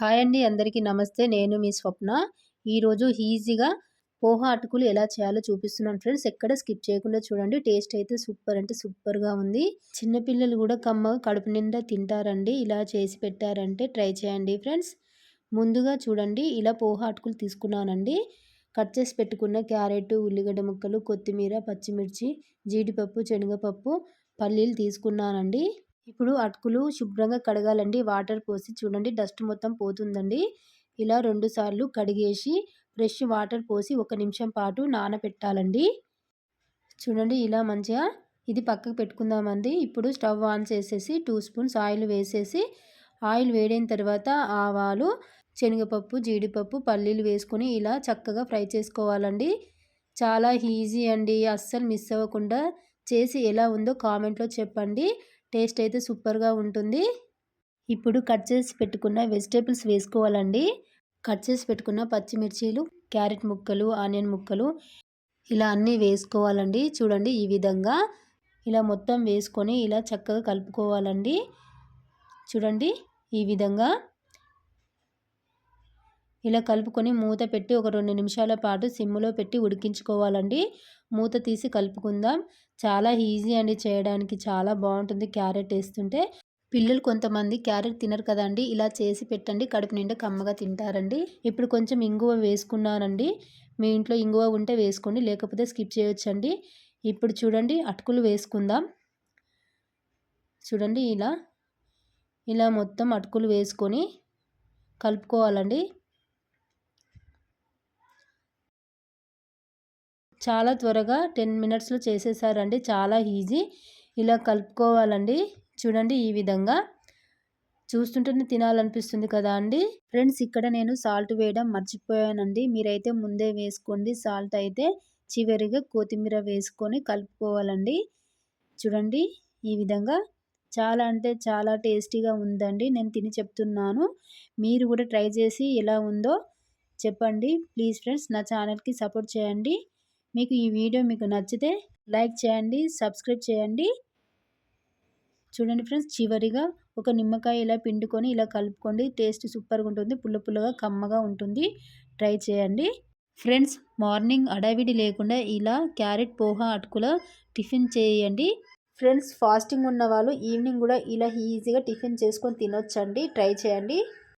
Hi అండి, అందరికీ నమస్తే. నేను మీ స్వప్న. ఈరోజు ఈజీగా పోహా అటుకులు ఎలా చేయాలో చూపిస్తున్నాను ఫ్రెండ్స్. ఎక్కడ స్కిప్ చేయకుండా చూడండి. టేస్ట్ అయితే సూపర్ అంటే సూపర్గా ఉంది. చిన్నపిల్లలు కూడా కమ్మగా కడుపు నిండా తింటారండి. ఇలా చేసి పెట్టారంటే ట్రై చేయండి ఫ్రెండ్స్. ముందుగా చూడండి, ఇలా పోహా అటుకులు తీసుకున్నానండి. కట్ చేసి పెట్టుకున్న క్యారెట్, ఉల్లిగడ్డ ముక్కలు, కొత్తిమీర, పచ్చిమిర్చి, జీడిపప్పు, శనగపప్పు, పల్లీలు తీసుకున్నానండి. ఇప్పుడు అటుకులు శుభ్రంగా కడగాలండి. వాటర్ పోసి చూడండి, డస్ట్ మొత్తం పోతుందండి. ఇలా 2 సార్లు కడిగేసి ఫ్రెష్ వాటర్ పోసి 1 నిమిషం పాటు నానబెట్టాలండి. చూడండి, ఇలా మంచిగా ఇది పక్కకు పెట్టుకుందామండి. ఇప్పుడు స్టవ్ ఆన్ చేసేసి 2 స్పూన్స్ ఆయిల్ వేసేసి, ఆయిల్ వేడైన తర్వాత ఆవాలు, శనగపప్పు, జీడిపప్పు, పల్లీలు వేసుకొని ఇలా చక్కగా ఫ్రై చేసుకోవాలండి. చాలా ఈజీ అండి. అస్సలు మిస్ అవ్వకుండా చేసి ఎలా ఉందో కామెంట్లో చెప్పండి. టేస్ట్ అయితే సూపర్గా ఉంటుంది. ఇప్పుడు కట్ చేసి పెట్టుకున్న వెజిటేబుల్స్ వేసుకోవాలండి. కట్ చేసి పెట్టుకున్న పచ్చిమిర్చీలు, క్యారెట్ ముక్కలు, ఆనియన్ ముక్కలు ఇలా అన్నీ వేసుకోవాలండి. చూడండి, ఈ విధంగా ఇలా మొత్తం వేసుకొని ఇలా చక్కగా కలుపుకోవాలండి. చూడండి, ఈ విధంగా ఇలా కలుపుకొని మూత పెట్టి ఒక 2 నిమిషాల పాటు సిమ్లో పెట్టి ఉడికించుకోవాలండి. మూత తీసి కలుపుకుందాం. చాలా ఈజీ అండి చేయడానికి, చాలా బాగుంటుంది క్యారెట్ వేస్తుంటే. పిల్లలు కొంతమంది క్యారెట్ తినరు కదండి, ఇలా చేసి పెట్టండి, కడుపు నిండా కమ్మగా తింటారండి. ఇప్పుడు కొంచెం ఇంగువ వేసుకున్నానండి. మీ ఇంట్లో ఇంగువ ఉంటే వేసుకోండి, లేకపోతే స్కిప్ చేయొచ్చండి. ఇప్పుడు చూడండి, అటుకులు వేసుకుందాం. చూడండి, ఇలా మొత్తం అటుకులు వేసుకొని కలుపుకోవాలండి. చాలా త్వరగా 10 మినిట్స్లో చేసేసారండి. చాలా ఈజీ. ఇలా కలుపుకోవాలండి. చూడండి, ఈ విధంగా చూస్తుంటేనే తినాలనిపిస్తుంది కదా అండి. ఫ్రెండ్స్, ఇక్కడ నేను సాల్ట్ వేయడం మర్చిపోయానండి. మీరైతే ముందే వేసుకోండి. సాల్ట్ అయితే చివరిగా కొత్తిమీర వేసుకొని కలుపుకోవాలండి. చూడండి, ఈ విధంగా చాలా అంటే చాలా టేస్టీగా ఉందండి. నేను తిని చెప్తున్నాను, మీరు కూడా ట్రై చేసి ఎలా ఉందో చెప్పండి. ప్లీజ్ ఫ్రెండ్స్, నా ఛానల్కి సపోర్ట్ చేయండి. మీకు ఈ వీడియో మీకు నచ్చితే లైక్ చేయండి, సబ్స్క్రైబ్ చేయండి. చూడండి ఫ్రెండ్స్, చివరిగా ఒక నిమ్మకాయ ఇలా పిండుకొని ఇలా కలుపుకోండి. టేస్ట్ సూపర్గా ఉంటుంది. పుల్ల పుల్లగా కమ్మగా ఉంటుంది. ట్రై చేయండి ఫ్రెండ్స్. మార్నింగ్ అడవిడి లేకుండా ఇలా క్యారెట్ పోహా అటుకుల టిఫిన్ చేయండి ఫ్రెండ్స్. ఫాస్టింగ్ ఉన్న వాళ్ళు ఈవినింగ్ కూడా ఇలా ఈజీగా టిఫిన్ చేసుకొని తినొచ్చండి. ట్రై చేయండి.